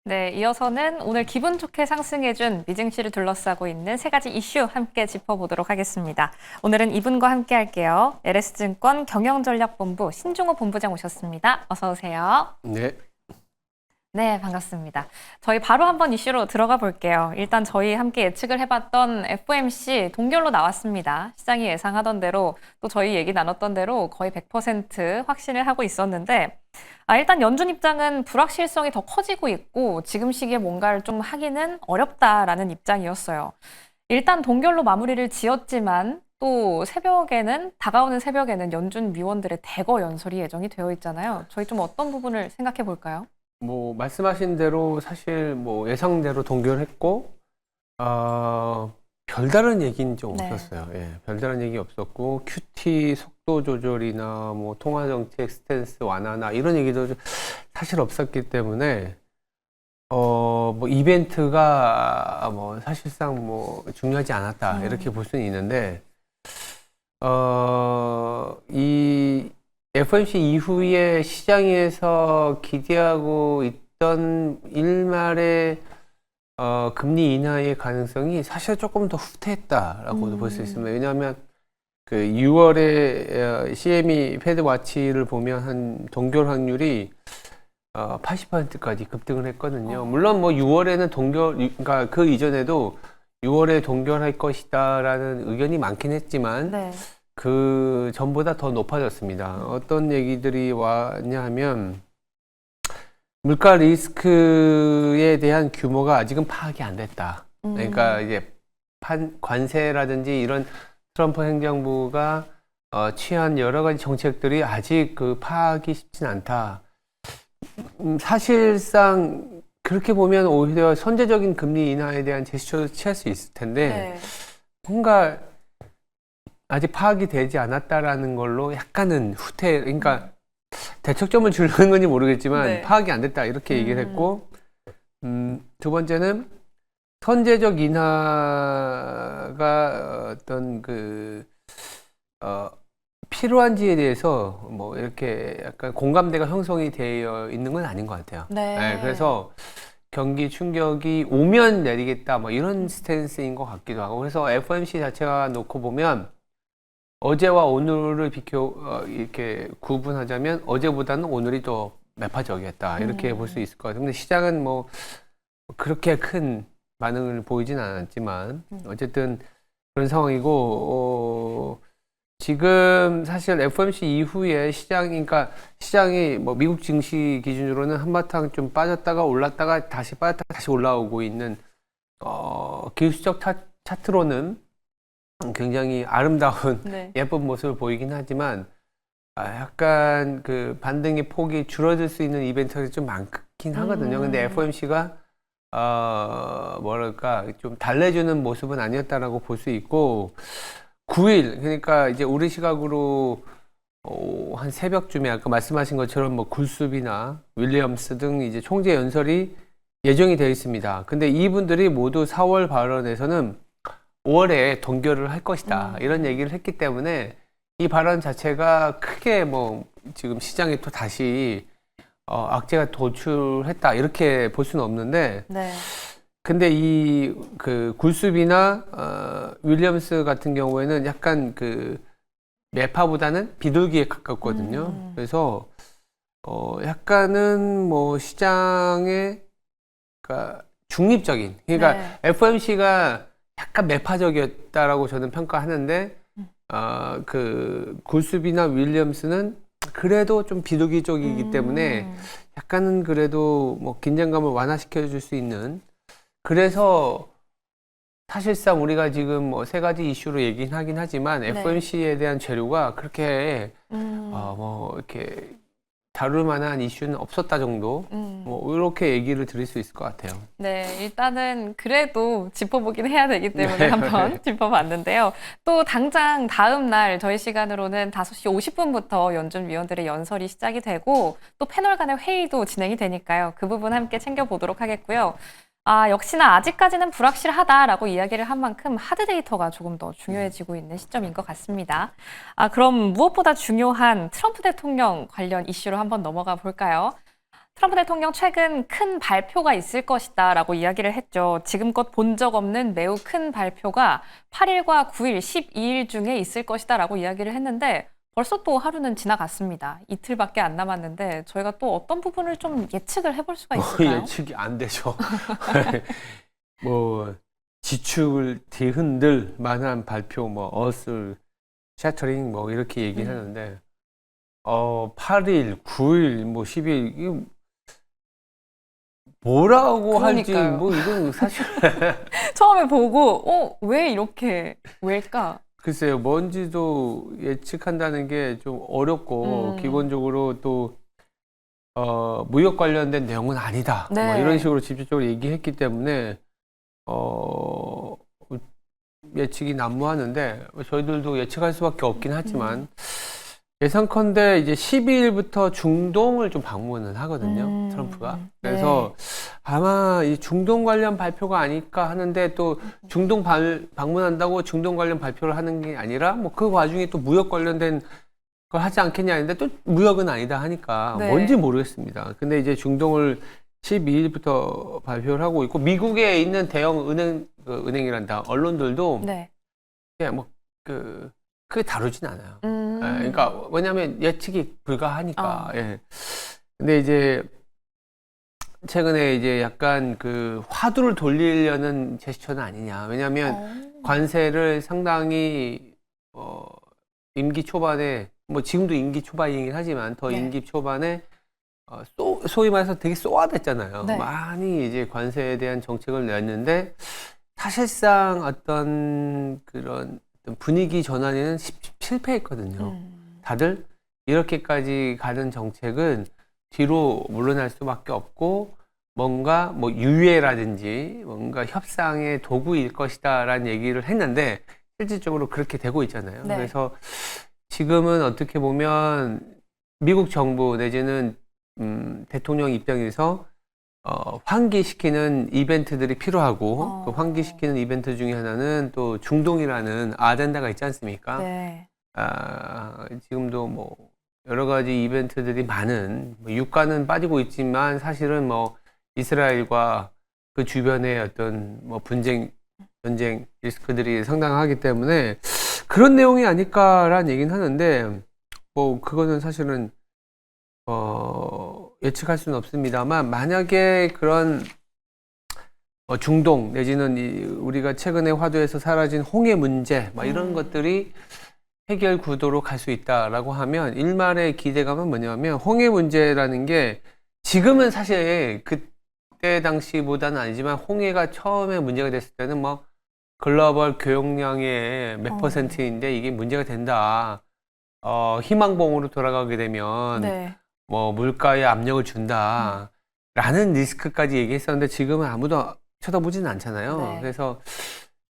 네, 이어서는 오늘 기분 좋게 상승해준 미증시를 둘러싸고 있는 세 가지 이슈 함께 짚어보도록 하겠습니다. 오늘은 이분과 함께 할게요. LS증권 경영전략본부 신종호 본부장 오셨습니다. 어서 오세요. 네. 네, 반갑습니다. 저희 바로 한번 이슈로 들어가 볼게요. 일단 저희 함께 예측을 해봤던 FOMC 동결로 나왔습니다. 시장이 예상하던 대로 또 저희 얘기 나눴던 대로 거의 100% 확신을 하고 있었는데 일단 연준 입장은 불확실성이 더 커지고 있고 지금 시기에 뭔가를 좀 하기는 어렵다라는 입장이었어요. 일단 동결로 마무리를 지었지만 또 다가오는 새벽에는 연준 위원들의 대거 연설이 예정이 되어 있잖아요. 저희 좀 어떤 부분을 생각해 볼까요? 말씀하신 대로 사실 예상대로 동결했고, 별다른 얘기는 좀 네. 없었어요. 예, 별다른 얘기 없었고, QT 속도 조절이나 통화 정책 스탠스 완화나 이런 얘기도 사실 없었기 때문에, 이벤트가 사실상 중요하지 않았다. 이렇게 볼 수는 있는데, 이 FOMC 이후에 시장에서 기대하고 있던 일말의 금리 인하의 가능성이 사실 조금 더 후퇴했다라고도 볼 수 있습니다. 왜냐하면 그 6월에 CME 패드 와치를 보면 한 동결 확률이 80%까지 급등을 했거든요. 물론 6월에는 그러니까 그 이전에도 6월에 동결할 것이다라는 의견이 많긴 했지만 네. 그 전보다 더 높아졌습니다. 어떤 얘기들이 왔냐 하면 물가 리스크에 대한 규모가 아직은 파악이 안 됐다. 그러니까 이제 관세라든지 이런 트럼프 행정부가 취한 여러 가지 정책들이 아직 그 파악이 쉽진 않다. 사실상 그렇게 보면 오히려 선제적인 금리 인하에 대한 제스처도 취할 수 있을 텐데 네. 뭔가 아직 파악이 되지 않았다라는 걸로 약간은 그러니까 대척점을 주려는 건지 모르겠지만 네. 파악이 안 됐다 이렇게 얘기를 했고, 두 번째는 선제적 인하가 어떤 필요한지에 대해서 이렇게 약간 공감대가 형성이 되어 있는 건 아닌 것 같아요. 네. 그래서 경기 충격이 오면 내리겠다 이런 스탠스인 것 같기도 하고, 그래서 FOMC 자체가 놓고 보면 어제와 오늘을 이렇게 구분하자면 어제보다는 오늘이 더 매파적이었다 이렇게 볼 수 있을 것 같아요. 근데 시장은 그렇게 큰 반응을 보이진 않았지만 어쨌든 그런 상황이고, 지금 사실 FOMC 이후에 그러니까 시장이 미국 증시 기준으로는 한바탕 좀 빠졌다가 올랐다가 다시 빠졌다가 다시 올라오고 있는 기술적 차트로는 굉장히 아름다운 네. 예쁜 모습을 보이긴 하지만 약간 그 반등의 폭이 줄어들 수 있는 이벤트가 좀 많긴 하거든요. 근데 FOMC가 좀 달래주는 모습은 아니었다라고 볼 수 있고, 9일 그러니까 이제 우리 시각으로 한 새벽쯤에 아까 말씀하신 것처럼 굴숲이나 윌리엄스 등 이제 총재 연설이 예정이 되어 있습니다. 근데 이분들이 모두 4월 발언에서는 5월에 동결을 할 것이다 이런 얘기를 했기 때문에 이 발언 자체가 크게 지금 시장에 또 다시 악재가 도출했다 이렇게 볼 수는 없는데, 네. 근데 이 굴숲이나 윌리엄스 같은 경우에는 약간 매파보다는 비둘기에 가깝거든요. 그래서 약간은 시장의 그러니까 중립적인, 그러니까 네. FOMC가 약간 매파적이었다라고 저는 평가하는데, 굴숲이나 윌리엄스는 그래도 좀 비둘기 쪽이기 때문에 약간은 그래도 긴장감을 완화시켜 줄 수 있는, 그래서 사실상 우리가 지금 세 가지 이슈로 얘기는 하긴 하지만 네. FOMC에 대한 재료가 그렇게 이렇게 다룰 만한 이슈는 없었다 정도, 이렇게 얘기를 드릴 수 있을 것 같아요. 네, 일단은 그래도 짚어보긴 해야 되기 때문에 네. 한번 짚어봤는데요. 또 당장 다음 날 저희 시간으로는 5시 50분부터 연준 위원들의 연설이 시작이 되고 또 패널 간의 회의도 진행이 되니까요. 그 부분 함께 챙겨보도록 하겠고요. 역시나 아직까지는 불확실하다라고 이야기를 한 만큼 하드 데이터가 조금 더 중요해지고 있는 시점인 것 같습니다. 그럼 무엇보다 중요한 트럼프 대통령 관련 이슈로 한번 넘어가 볼까요? 트럼프 대통령 최근 큰 발표가 있을 것이다라고 이야기를 했죠. 지금껏 본 적 없는 매우 큰 발표가 8일과 9일, 12일 중에 있을 것이다라고 이야기를 했는데 벌써 또 하루는 지나갔습니다. 이틀밖에 안 남았는데 저희가 또 어떤 부분을 좀 예측을 해볼 수가 있을까요? 예측이 안 되죠. 뭐 지축을 뒤흔들 만한 발표, 뭐 어슬, 셔터링 뭐 이렇게 얘기하는데 8일, 9일, 뭐 10일 이거 뭐라고 할지 그러니까요. 뭐 이건 사실 처음에 보고 왜 이렇게 왜일까? 글쎄요, 뭔지도 예측한다는 게 좀 어렵고 기본적으로 또 무역 관련된 내용은 아니다. 뭐 네. 이런 식으로 직접적으로 얘기했기 때문에 예측이 난무하는데 저희들도 예측할 수밖에 없긴 하지만 예상컨대 이제 12일부터 중동을 좀 방문을 하거든요, 트럼프가. 그래서 아마 이 중동 관련 발표가 아닐까 하는데 또 중동 방문한다고 중동 관련 발표를 하는 게 아니라 뭐 그 와중에 또 무역 관련된 걸 하지 않겠냐 했는데 또 무역은 아니다 하니까 네. 뭔지 모르겠습니다. 근데 이제 중동을 12일부터 발표를 하고 있고 미국에 있는 대형 은행이란다 언론들도 네. 그냥 뭐 크게 다루진 않아요. 음. 그러니까 왜냐하면 예측이 불가하니까. 어. 예. 근데 이제 최근에 이제 약간 화두를 돌리려는 제스처는 아니냐. 왜냐하면 관세를 상당히 임기 초반에 뭐 지금도 임기 초반이긴 하지만 더 네. 임기 초반에 소위 말해서 되게 쏘아댔잖아요. 네. 많이 이제 관세에 대한 정책을 냈는데 사실상 어떤 그런 분위기 전환에는 실패했거든요. 다들 이렇게까지 가는 정책은 뒤로 물러날 수밖에 없고 뭔가 뭐 유예라든지 뭔가 협상의 도구일 것이다라는 얘기를 했는데 실질적으로 그렇게 되고 있잖아요. 네. 그래서 지금은 어떻게 보면 미국 정부 내지는 대통령 입장에서 환기시키는 이벤트들이 필요하고 그 환기시키는 이벤트 중에 하나는 또 중동이라는 아젠다가 있지 않습니까? 네. 지금도 뭐 여러 가지 이벤트들이 많은 뭐 유가는 빠지고 있지만 사실은 뭐 이스라엘과 그 주변의 어떤 뭐 전쟁 리스크들이 상당하기 때문에 그런 내용이 아닐까라는 얘기는 하는데 뭐 그거는 사실은 예측할 수는 없습니다만 만약에 그런 중동 내지는 우리가 최근에 화두에서 사라진 홍해 문제 막 이런 것들이 해결 구도로 갈 수 있다라고 하면 일말의 기대감은 뭐냐면 홍해 문제라는 게 지금은 사실 그때 당시보다는 아니지만 홍해가 처음에 문제가 됐을 때는 뭐 글로벌 교역량의 몇 퍼센트인데 이게 문제가 된다. 희망봉으로 돌아가게 되면 네. 뭐 물가에 압력을 준다. 라는 리스크까지 얘기했었는데 지금은 아무도 쳐다보지는 않잖아요. 네. 그래서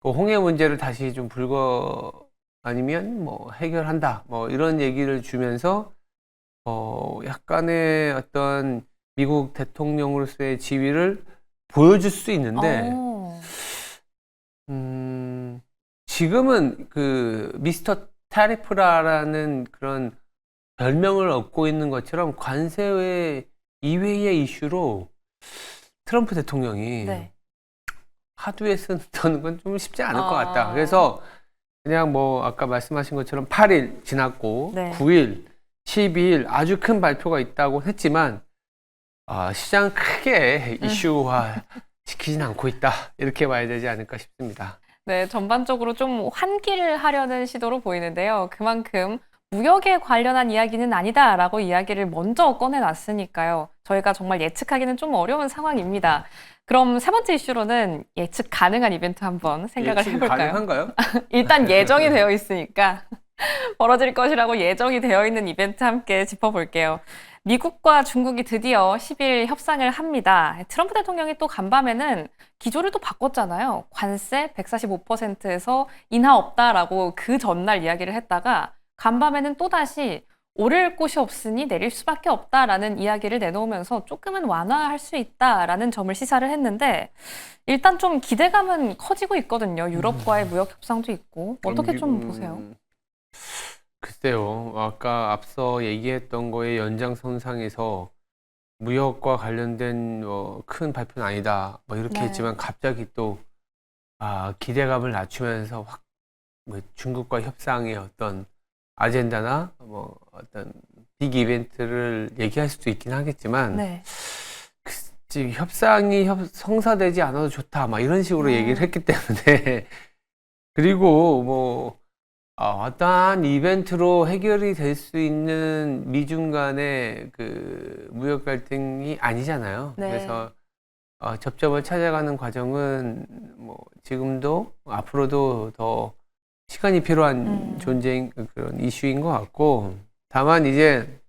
그 홍해 문제를 다시 좀 아니면 뭐 해결한다. 뭐 이런 얘기를 주면서 약간의 어떤 미국 대통령으로서의 지위를 보여줄 수 있는데 지금은 미스터 타리프라라는 그런 별명을 얻고 있는 것처럼 관세 이외의 이슈로 트럼프 대통령이 네. 화두에 쓰는 건 좀 쉽지 않을 것 같다. 그래서 그냥 뭐 아까 말씀하신 것처럼 8일 지났고 네. 9일, 12일 아주 큰 발표가 있다고 했지만 시장 크게 이슈화 시키진 않고 있다. 이렇게 봐야 되지 않을까 싶습니다. 네, 전반적으로 좀 환기를 하려는 시도로 보이는데요. 그만큼 무역에 관련한 이야기는 아니다라고 이야기를 먼저 꺼내놨으니까요. 저희가 정말 예측하기는 좀 어려운 상황입니다. 그럼 세 번째 이슈로는 예측 가능한 이벤트 한번 생각을 예측이 해볼까요? 가능한가요? 일단 예정이 되어 있으니까 벌어질 것이라고 예정이 되어 있는 이벤트 함께 짚어볼게요. 미국과 중국이 드디어 10일 협상을 합니다. 트럼프 대통령이 또 간밤에는 기조를 또 바꿨잖아요. 관세 145%에서 인하 없다라고 그 전날 이야기를 했다가 간밤에는 또다시 오를 곳이 없으니 내릴 수밖에 없다라는 이야기를 내놓으면서 조금은 완화할 수 있다라는 점을 시사를 했는데 일단 좀 기대감은 커지고 있거든요. 유럽과의 무역 협상도 있고. 어떻게 좀 보세요? 글쎄요. 아까 앞서 얘기했던 거의 연장선상에서 무역과 관련된 큰 발표는 아니다. 뭐 이렇게 네. 했지만 갑자기 또 기대감을 낮추면서 확 뭐 중국과 협상의 어떤 아젠다나 뭐 어떤 빅 이벤트를 얘기할 수도 있긴 하겠지만 네. 지금 협상이 성사되지 않아도 좋다. 막 이런 식으로 얘기를 했기 때문에 그리고 뭐 어떠한 이벤트로 해결이 될 수 있는 미중 간의 그 무역 갈등이 아니잖아요. 네. 그래서 접점을 찾아가는 과정은 뭐 지금도 앞으로도 더 시간이 필요한 존재인 그런 이슈인 것 같고, 다만 이제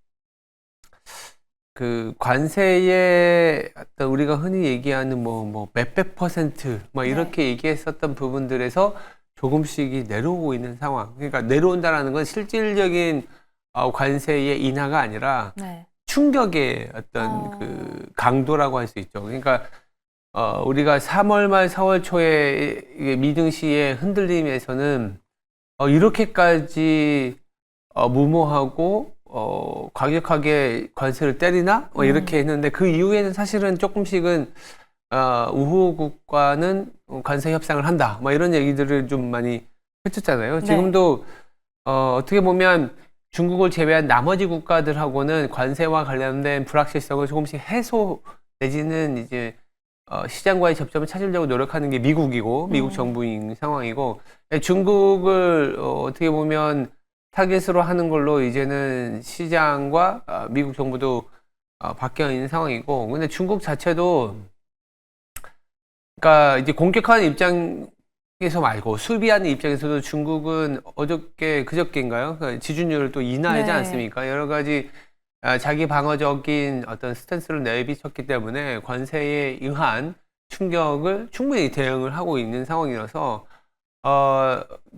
그 관세의 어떤 우리가 흔히 얘기하는 뭐 몇백 퍼센트 막 이렇게 얘기했었던 부분들에서 조금씩이 내려오고 있는 상황. 그러니까 내려온다라는 건 실질적인 관세의 인하가 아니라 네. 충격의 어떤 그 강도라고 할 수 있죠. 그러니까 우리가 3월 말 4월 초에 이게 미등시의 흔들림에서는 이렇게까지 무모하고 과격하게 관세를 때리나? 뭐 이렇게 했는데 그 이후에는 사실은 조금씩은 우호국과는 관세 협상을 한다. 뭐 이런 얘기들을 좀 많이 했었잖아요. 네. 지금도 어떻게 보면 중국을 제외한 나머지 국가들하고는 관세와 관련된 불확실성을 조금씩 해소 내지는 이제 시장과의 접점을 찾으려고 노력하는 게 미국이고 미국 정부인 상황이고 중국을 어떻게 보면 타겟으로 하는 걸로 이제는 시장과 미국 정부도 바뀌어 있는 상황이고, 근데 중국 자체도 그러니까 이제 공격하는 입장에서 말고 수비하는 입장에서도 중국은 그저께인가요? 그러니까 지준율을 또 인하하지 네. 않습니까? 여러 가지 자기 방어적인 어떤 스탠스를 내비쳤기 때문에 관세에 의한 충격을 충분히 대응을 하고 있는 상황이라서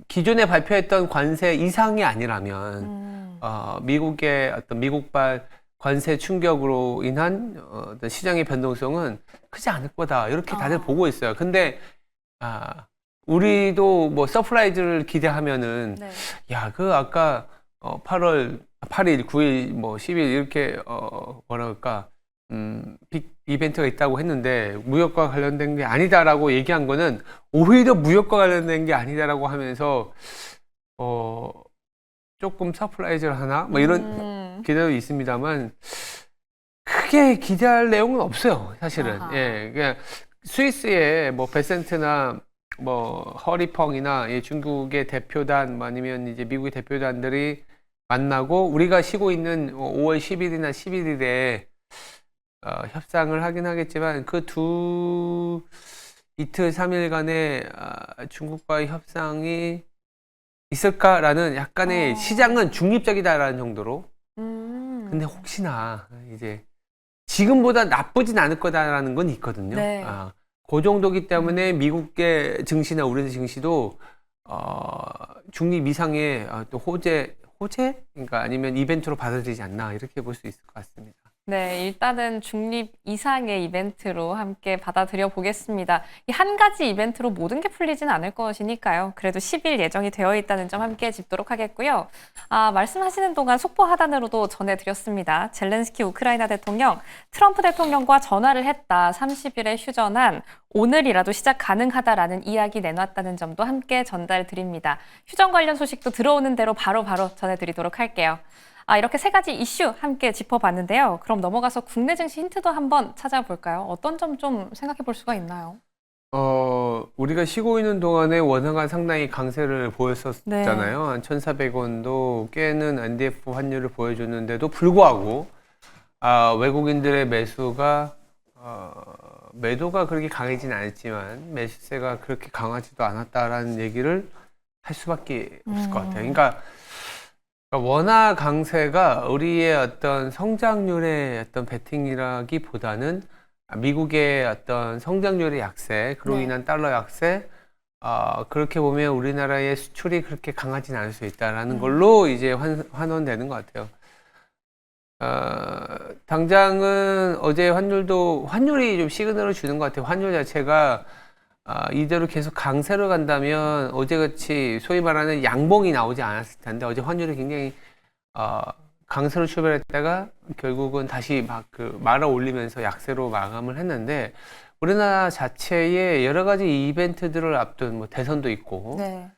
기존에 발표했던 관세 이상이 아니라면 미국의 어떤 미국발 관세 충격으로 인한 어떤 시장의 변동성은 크지 않을 거다 이렇게 다들 보고 있어요. 근데 우리도 뭐 서프라이즈를 기대하면은 네. 야, 그 아까 8월 8일, 9일, 뭐 10일 이렇게 뭐라 그럴까 빅 이벤트가 있다고 했는데 무역과 관련된 게 아니다라고 얘기한 거는 오히려 무역과 관련된 게 아니다라고 하면서 조금 서프라이즈를 하나 뭐 이런 기대도 있습니다만 크게 기대할 내용은 없어요, 사실은. 아하. 예, 그냥 스위스의 뭐 베센트나 뭐 허리펑이나 중국의 대표단 뭐 아니면 이제 미국의 대표단들이 만나고 우리가 쉬고 있는 5월 10일이나 11일에 협상을 하긴 하겠지만 그 이틀 3일간의 중국과의 협상이 있을까라는 약간의 시장은 중립적이다라는 정도로. 근데 혹시나 이제 지금보다 나쁘진 않을 거다라는 건 있거든요. 네. 그 정도기 때문에 미국의 증시나 우리 증시도 중립 이상의 또 호재? 그러니까 아니면 이벤트로 받아들이지 않나 이렇게 볼 수 있을 것 같습니다. 네, 일단은 중립 이상의 이벤트로 함께 받아들여 보겠습니다. 이 한 가지 이벤트로 모든 게 풀리진 않을 것이니까요. 그래도 10일 예정이 되어 있다는 점 함께 짚도록 하겠고요. 말씀하시는 동안 속보 하단으로도 전해드렸습니다. 젤렌스키 우크라이나 대통령, 트럼프 대통령과 전화를 했다. 30일에 휴전한 오늘이라도 시작 가능하다라는 이야기 내놨다는 점도 함께 전달드립니다. 휴전 관련 소식도 들어오는 대로 바로바로 전해드리도록 할게요. 이렇게 세 가지 이슈 함께 짚어봤는데요. 그럼 넘어가서 국내 증시 힌트도 한번 찾아볼까요? 어떤 점 좀 생각해 볼 수가 있나요? 우리가 쉬고 있는 동안에 원화가 상당히 강세를 보였었잖아요. 한 1,400원도 깨는 NDF 환율을 보여줬는데도 불구하고 외국인들의 매도가 그렇게 강하진 않았지만 매수세가 그렇게 강하지도 않았다라는 얘기를 할 수밖에 없을 것 같아요. 그러니까 원화 강세가 우리의 어떤 성장률의 어떤 베팅이라기보다는 미국의 어떤 성장률의 약세, 그로 인한 달러 약세, 그렇게 보면 우리나라의 수출이 그렇게 강하진 않을 수 있다라는 걸로 이제 환원되는 것 같아요. 당장은 어제 환율이 좀 시그널을 주는 것 같아요. 환율 자체가 이대로 계속 강세로 간다면 어제같이 소위 말하는 양봉이 나오지 않았을 텐데 어제 환율이 굉장히 강세로 출발했다가 결국은 다시 막 그 말아 올리면서 약세로 마감을 했는데 우리나라 자체에 여러 가지 이벤트들을 앞둔 뭐 대선도 있고 네.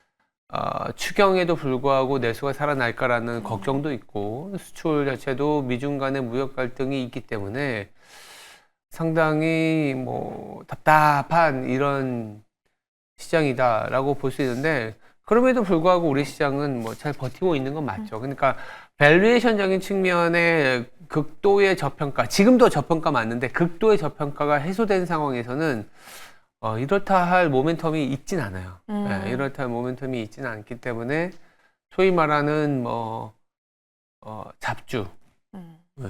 추경에도 불구하고 내수가 살아날까라는 걱정도 있고 수출 자체도 미중 간의 무역 갈등이 있기 때문에 상당히 뭐 답답한 이런 시장이다라고 볼 수 있는데 그럼에도 불구하고 우리 시장은 뭐 잘 버티고 있는 건 맞죠. 그러니까 밸류에이션적인 측면의 극도의 저평가, 지금도 저평가 맞는데 극도의 저평가가 해소된 상황에서는 이렇다 할 모멘텀이 있진 않아요. 네, 이렇다 할 모멘텀이 있지는 않기 때문에 소위 말하는 뭐 잡주, 네.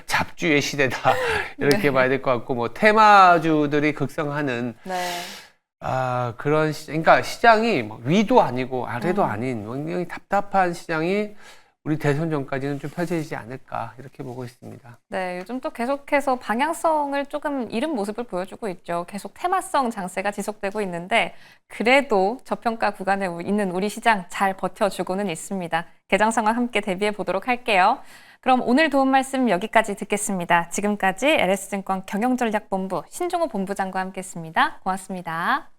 잡주의 시대다 이렇게 네. 봐야 될 것 같고 뭐 테마주들이 극성하는 네. 그런 그러니까 시장이 뭐 위도 아니고 아래도 아닌 굉장히 답답한 시장이 우리 대선 전까지는 좀 펼쳐지지 않을까 이렇게 보고 있습니다. 네, 요즘 또 계속해서 방향성을 조금 잃은 모습을 보여주고 있죠. 계속 테마성 장세가 지속되고 있는데 그래도 저평가 구간에 있는 우리 시장 잘 버텨주고는 있습니다. 개장 상황 함께 대비해 보도록 할게요. 그럼 오늘 도움 말씀 여기까지 듣겠습니다. 지금까지 LS증권 경영전략본부 신종호 본부장과 함께했습니다. 고맙습니다.